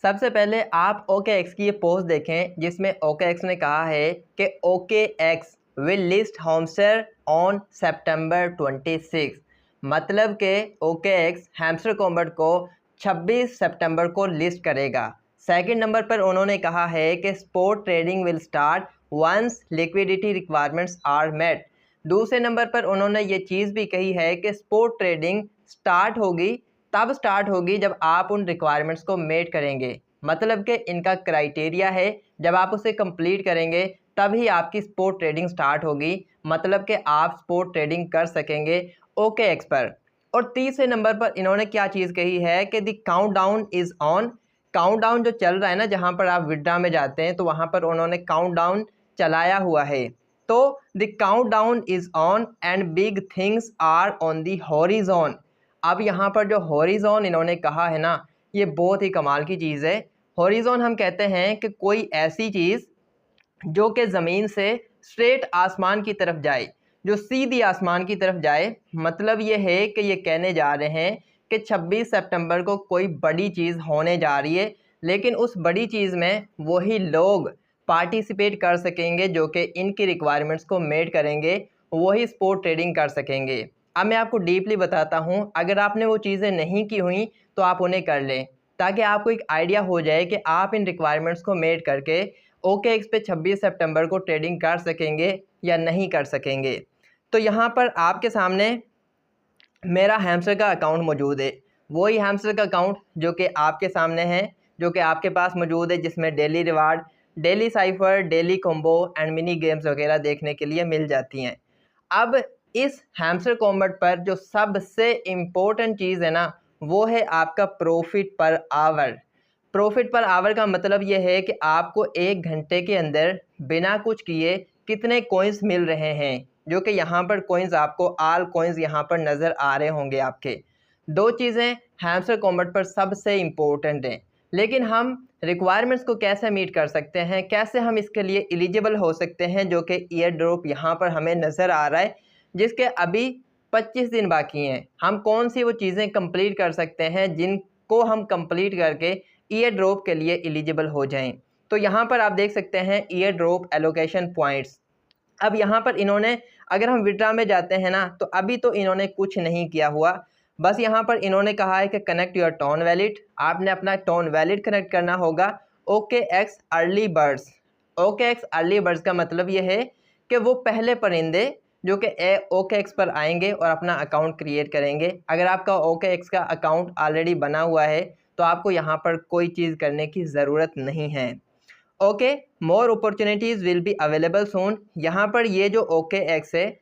सबसे पहले आप OKX की ये पोस्ट देखें जिसमें OKX ने कहा है कि OKX will list hamster on सितंबर 26। मतलब कि OKX हैमस्टर कॉम्बैट को 26 सितंबर को लिस्ट करेगा। सेकंड नंबर पर उन्होंने कहा है कि spot trading will start once liquidity requirements are met. दूसरे नंबर पर उन्होंने ये चीज़ भी कही है कि स्पोर्ट ट्रेडिंग तब स्टार्ट होगी जब आप उन रिक्वायरमेंट्स को मेट करेंगे। मतलब कि इनका क्राइटेरिया है, जब आप उसे कंप्लीट करेंगे तभी आपकी स्पोर्ट ट्रेडिंग स्टार्ट होगी। मतलब कि आप स्पोर्ट ट्रेडिंग कर सकेंगे OKX पर। और तीसरे नंबर पर इन्होंने क्या चीज़ कही है कि the countdown is on. Countdown जो चल रहा है ना, जहाँ पर आप विड्रा में जाते हैं तो वहाँ पर उन्होंने काउंटडाउन चलाया हुआ है। तो the countdown is on and big things are on the horizon. अब यहाँ पर जो हॉरिजॉन इन्होंने कहा है ना, ये बहुत ही कमाल की चीज़ है। हॉरिजॉन हम कहते हैं कि कोई ऐसी चीज़ जो कि ज़मीन से स्ट्रेट आसमान की तरफ जाए, जो सीधी आसमान की तरफ जाए। मतलब ये है कि ये कहने जा रहे हैं कि 26 सितंबर को कोई बड़ी चीज़ होने जा रही है, लेकिन उस बड़ी चीज़ में वही लोग पार्टिसिपेट कर सकेंगे जो कि इनकी रिक्वायरमेंट्स को मेट करेंगे, वही स्पोर्ट ट्रेडिंग कर सकेंगे। अब मैं आपको डीपली बताता हूँ, अगर आपने वो चीज़ें नहीं की हुई तो आप उन्हें कर लें, ताकि आपको एक आइडिया हो जाए कि आप इन रिक्वायरमेंट्स को मेट करके OKX पे 26 सितंबर को ट्रेडिंग कर सकेंगे या नहीं कर सकेंगे। तो यहाँ पर आपके सामने मेरा हैमस्टर का अकाउंट मौजूद है, वही हैमस्टर का अकाउंट जो कि आपके सामने है, जो कि आपके पास मौजूद है, जिसमें daily reward, daily cipher, daily combo and mini games वगैरह देखने के लिए मिल जाती हैं। अब इस हैमस्टर कॉम्बैट पर जो सबसे इम्पोर्टेंट चीज़ है ना, वो है आपका profit per hour. Profit per hour का मतलब ये है कि आपको 1 घंटे के अंदर बिना कुछ किए कितने कॉइन्स मिल रहे हैं, जो कि यहाँ पर कॉइन्स आपको ऑल कॉइन्स यहाँ पर नज़र आ रहे होंगे आपके। दो चीज़ें हैमस्टर कॉम्बैट पर सबसे इम्पोर्टेंट हैं, लेकिन हम रिक्वायरमेंट्स को कैसे मीट कर सकते हैं, कैसे हम इसके लिए एलिजिबल हो सकते हैं, जो कि ईयर ड्रॉप यहाँ पर हमें नज़र आ रहा है जिसके अभी 25 दिन बाकी हैं। हम कौन सी वो चीज़ें कंप्लीट कर सकते हैं जिनको हम कंप्लीट करके ईयर ड्रॉप के लिए एलिजिबल हो जाएं। तो यहाँ पर आप देख सकते हैं ईयर ड्रॉप एलोकेशन पॉइंट्स। अब यहाँ पर इन्होंने, अगर हम विड्रा में जाते हैं ना, तो अभी तो इन्होंने कुछ नहीं किया हुआ, बस यहाँ पर इन्होंने कहा है कि कनेक्ट योर टोन वैलेट। आपने अपना टोन वैलेट कनेक्ट करना होगा OKX early birds. OKX early birds का मतलब ये है कि वो पहले परिंदे जो कि OKX पर आएंगे और अपना अकाउंट क्रिएट करेंगे। अगर आपका OKX का अकाउंट ऑलरेडी बना हुआ है तो आपको यहाँ पर कोई चीज़ करने की ज़रूरत नहीं है। Okay, more opportunities will be available सून। यहाँ पर ये जो OKX है,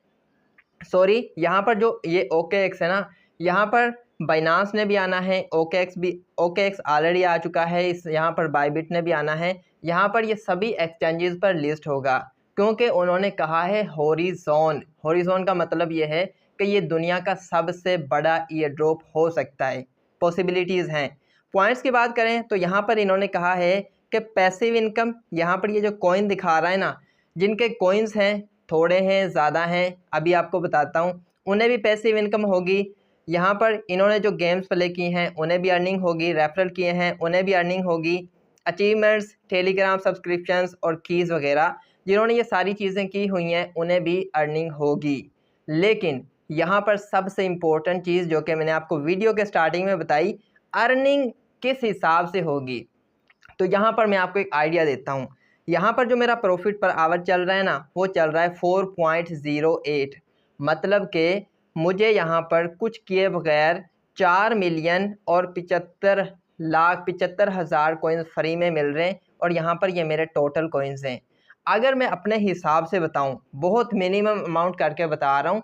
सॉरी, यहाँ पर जो ये OKX है ना, यहाँ पर बाइनांस ने भी आना है, OKX ऑलरेडी आ चुका है, इस यहाँ पर बायबिट ने भी आना है। यहाँ पर ये सभी एक्सचेंजेस पर लिस्ट होगा, क्योंकि उन्होंने कहा है हॉरिजॉन। हॉरिजॉन का मतलब ये है कि ये दुनिया का सबसे बड़ा ईयर ड्रॉप हो सकता है, पॉसिबिलिटीज़ हैं। पॉइंट्स की बात करें तो यहाँ पर इन्होंने कहा है कि पैसिव इनकम, यहाँ पर ये जो कॉइन दिखा रहा है ना, जिनके कॉइन्स हैं, थोड़े हैं ज़्यादा हैं, अभी आपको बताता हूँ, उन्हें भी पैसिव इनकम होगी। यहाँ पर इन्होंने जो गेम्स प्ले की हैं उन्हें भी अर्निंग होगी, रेफरल किए हैं उन्हें भी अर्निंग होगी, अचीवमेंट्स, टेलीग्राम सब्सक्रिप्शंस और कीज़ वगैरह जिन्होंने ये सारी चीज़ें की हुई हैं उन्हें भी अर्निंग होगी। लेकिन यहाँ पर सबसे इम्पोर्टेंट चीज़ जो कि मैंने आपको वीडियो के स्टार्टिंग में बताई, अर्निंग किस हिसाब से होगी, तो यहाँ पर मैं आपको एक आइडिया देता हूँ। यहाँ पर जो मेरा प्रॉफिट पर आवर चल रहा है ना, वो चल रहा है 4.08। मतलब कि मुझे यहाँ पर कुछ किए बगैर 4,75,75,000 कॉइन्स फ्री में मिल रहे हैं, और यहाँ पर ये मेरे टोटल कॉइन्स हैं। अगर मैं अपने हिसाब से बताऊँ, बहुत मिनिमम अमाउंट करके बता रहा हूँ,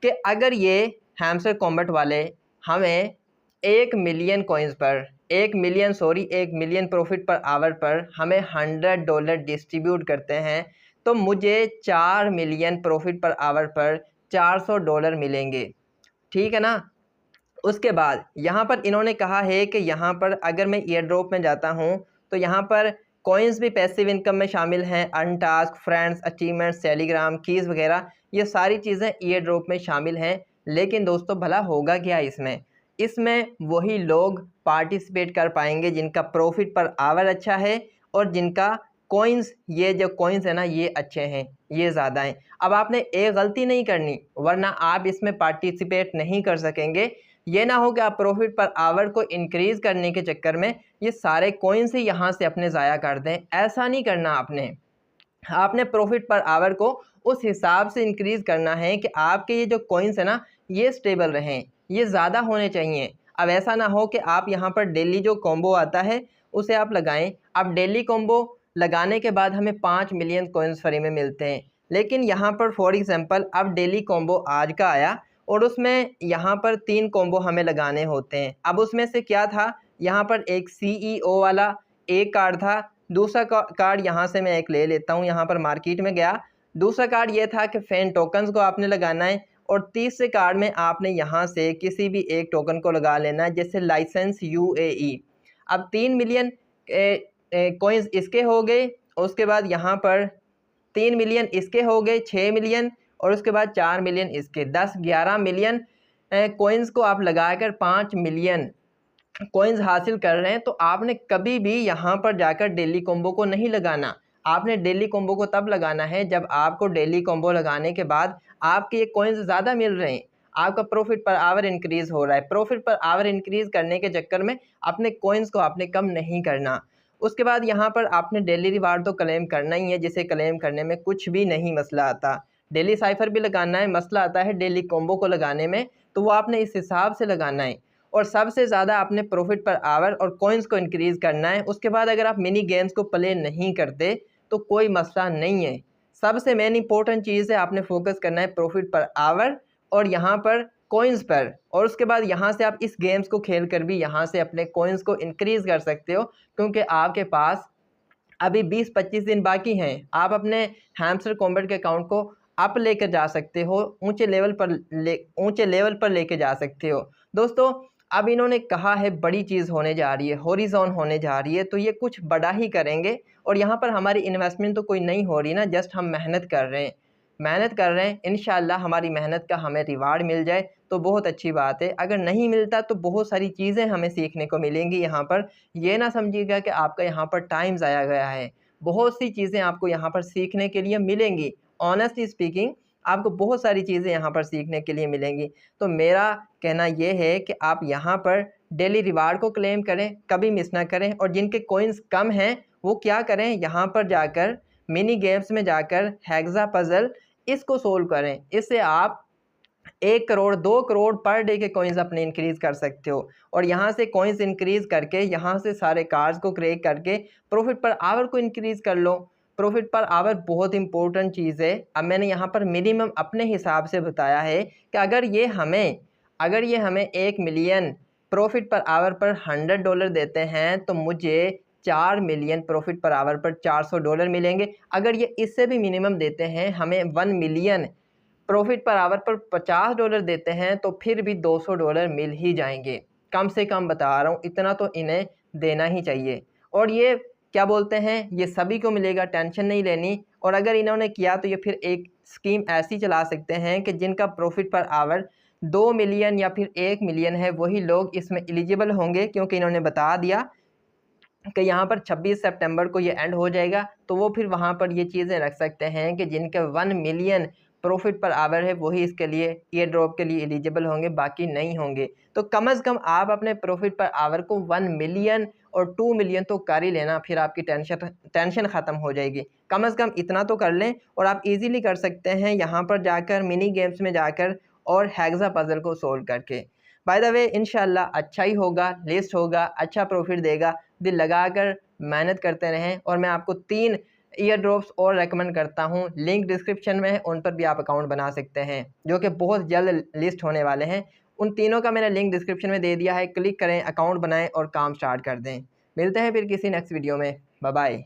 कि अगर ये हैमस्टर कॉम्बैट वाले हमें 1 मिलियन कॉइन्स पर, 1 मिलियन प्रॉफिट पर आवर पर हमें $100 डिस्ट्रीब्यूट करते हैं, तो मुझे 4 मिलियन प्रॉफिट पर आवर पर $400 मिलेंगे। ठीक है ना। उसके बाद यहाँ पर इन्होंने कहा है कि यहाँ पर अगर मैं ईयर ड्रॉप में जाता हूँ तो यहाँ पर कॉइन्स भी पैसिव इनकम में शामिल हैं, earn task, friends, achievements, Telegram, keys वगैरह, ये सारी चीज़ें ईयर ड्रॉप में शामिल हैं। लेकिन दोस्तों भला होगा क्या इसमें, इसमें वही लोग पार्टिसिपेट कर पाएंगे जिनका प्रॉफिट पर आवर अच्छा है और जिनका कॉइन्स, ये जो कॉइन्स है ना ये अच्छे हैं, ये ज़्यादा हैं। अब आपने एक गलती नहीं करनी वरना आप इसमें पार्टिसिपेट नहीं कर सकेंगे। ये ना हो कि आप प्रॉफिट पर आवर को इंक्रीज़ करने के चक्कर में ये सारे कॉइन्स ही यहाँ से अपने ज़ाया कर दें, ऐसा नहीं करना आपने प्रॉफिट पर आवर को उस हिसाब से इंक्रीज़ करना है कि आपके ये जो कॉइन्स है ना ये स्टेबल रहें, ये ज़्यादा होने चाहिए। अब ऐसा ना हो कि आप यहाँ पर डेली जो कॉम्बो आता है उसे आप लगाएं। अब डेली कॉम्बो लगाने के बाद हमें 5 मिलियन कॉइन्स फ्री में मिलते हैं, लेकिन यहाँ पर फॉर एग्जांपल अब डेली कॉम्बो आज का आया और उसमें यहाँ पर 3 कॉम्बो हमें लगाने होते हैं। अब उसमें से क्या था, यहाँ पर एक CEO वाला एक कार्ड था, दूसरा कार्ड यहाँ से मैं एक ले लेता हूँ, यहाँ पर मार्केट में गया, दूसरा कार्ड ये था कि फैन टोकन्स को आपने लगाना है और तीसरे कार्ड में आपने यहाँ से किसी भी एक टोकन को लगा लेना है, जैसे लाइसेंस UAE। अब 3 मिलियन कॉइन्स इसके हो गए, उसके बाद यहाँ पर 3 मिलियन इसके हो गए, 6 मिलियन और उसके बाद 4 मिलियन इसके, 10-11 मिलियन कॉइन्स को आप लगाकर 5 मिलियन कॉइन्स हासिल कर रहे हैं। तो आपने कभी भी यहाँ पर जाकर डेली कॉम्बो को नहीं लगाना। आपने डेली कॉम्बो को तब लगाना है जब आपको डेली कॉम्बो लगाने के बाद आपके ये कॉइन्स ज़्यादा मिल रहे हैं, आपका प्रॉफिट पर आवर इंक्रीज़ हो रहा है। प्रॉफिट पर आवर इंक्रीज़ करने के चक्कर में अपने कॉइन्स को आपने कम नहीं करना। उसके बाद यहाँ पर आपने डेली रिवार्ड तो क्लेम करना ही है, जिसे क्लेम करने में कुछ भी नहीं मसला आता। डेली साइफर भी लगाना है, मसला आता है डेली कॉम्बो को लगाने में, तो वो आपने इस हिसाब से लगाना है। और सबसे ज़्यादा आपने प्रॉफिट पर आवर और कॉइन्स को इंक्रीज़ करना है। उसके बाद अगर आप मिनी गेम्स को प्ले नहीं करते तो कोई मसला नहीं है। सबसे मेन इंपॉर्टेंट चीज़ है आपने फोकस करना है प्रॉफिट पर आवर और यहाँ पर कॉइन्स पर, और उसके बाद यहाँ से आप इस गेम्स को खेल कर भी यहाँ से अपने कॉइन्स को इंक्रीज़ कर सकते हो, क्योंकि आपके पास अभी 20-25 दिन बाकी हैं। आप अपने हैमस्टर कॉम्बैट के अकाउंट को अप लेकर जा सकते हो, ऊंचे लेवल पर लेके जा सकते हो। दोस्तों अब इन्होंने कहा है बड़ी चीज़ होने जा रही है, हॉरिजॉन होने जा रही है, तो ये कुछ बड़ा ही करेंगे। और यहाँ पर हमारी इन्वेस्टमेंट तो कोई नहीं हो रही ना, जस्ट हम मेहनत कर रहे हैं। इंशाल्लाह हमारी मेहनत का हमें रिवार्ड मिल जाए तो बहुत अच्छी बात है। अगर नहीं मिलता तो बहुत सारी चीज़ें हमें सीखने को मिलेंगी यहाँ पर। ये ना समझिएगा कि आपका यहाँ पर टाइम ज़ाया गया है, बहुत सी चीज़ें आपको यहाँ पर सीखने के लिए मिलेंगी। ऑनेस्टली स्पीकिंग आपको बहुत सारी चीज़ें यहाँ पर सीखने के लिए मिलेंगी। तो मेरा कहना ये है कि आप यहाँ पर डेली रिवार्ड को क्लेम करें, कभी मिस ना करें। और जिनके कॉइन्स कम हैं वो क्या करें, यहाँ पर जाकर मिनी गेम्स में जाकर हेक्सा पज़ल इसको सोल्व करें। इससे आप 1 करोड़ 2 करोड़ पर डे के कॉइन्स अपने इंक्रीज़ कर सकते हो। और यहाँ से कॉइन्स इंक्रीज़ करके यहाँ से सारे कार्ड्स को क्रैक करके प्रॉफिट पर आवर को इंक्रीज़ कर लो। प्रॉफिट पर आवर बहुत इंपॉर्टेंट चीज़ है। अब मैंने यहाँ पर मिनिमम अपने हिसाब से बताया है कि अगर ये हमें 1 मिलियन प्रॉफिट पर आवर पर $100 देते हैं तो मुझे 4 मिलियन प्रॉफिट पर आवर पर $400 मिलेंगे। अगर ये इससे भी मिनिमम देते हैं, हमें 1 मिलियन प्रॉफिट पर आवर पर $50 देते हैं तो फिर भी $200 मिल ही जाएंगे। कम से कम बता रहा हूँ, इतना तो इन्हें देना ही चाहिए। और ये क्या बोलते हैं, ये सभी को मिलेगा, टेंशन नहीं लेनी। और अगर इन्होंने किया तो ये फिर एक स्कीम ऐसी चला सकते हैं कि जिनका प्रॉफिट पर आवर 2 मिलियन या फिर 1 मिलियन है वही लोग इसमें एलिजिबल होंगे, क्योंकि इन्होंने बता दिया कि यहाँ पर 26 सितंबर को ये एंड हो जाएगा। तो वो फिर वहाँ पर ये चीज़ें रख सकते हैं कि जिनके 1 मिलियन प्रॉफिट पर आवर है वही इसके लिए ईयर ड्रॉप के लिए एलिजिबल होंगे, बाकी नहीं होंगे। तो कम से कम आप अपने प्रॉफिट पर आवर को 1 मिलियन और 2 मिलियन तो कर ही लेना, फिर आपकी टेंशन ख़त्म हो जाएगी। कम से कम इतना तो कर लें और आप इजीली कर सकते हैं यहाँ पर जाकर मिनी गेम्स में जाकर और हेक्सा पज़ल को सोल्व करके। बाय द वे इंशाल्लाह अच्छा ही होगा, लिस्ट होगा, अच्छा प्रॉफिट देगा। दिल लगाकर मेहनत करते रहें। और मैं आपको 3 ईयर ड्रॉप्स और रेकमेंड करता हूँ, लिंक डिस्क्रिप्शन में है, उन पर भी आप अकाउंट बना सकते हैं, जो कि बहुत जल्द लिस्ट होने वाले हैं। उन तीनों का मैंने लिंक डिस्क्रिप्शन में दे दिया है, क्लिक करें, अकाउंट बनाएं और काम स्टार्ट कर दें। मिलते हैं फिर किसी नेक्स्ट वीडियो में। Bye bye.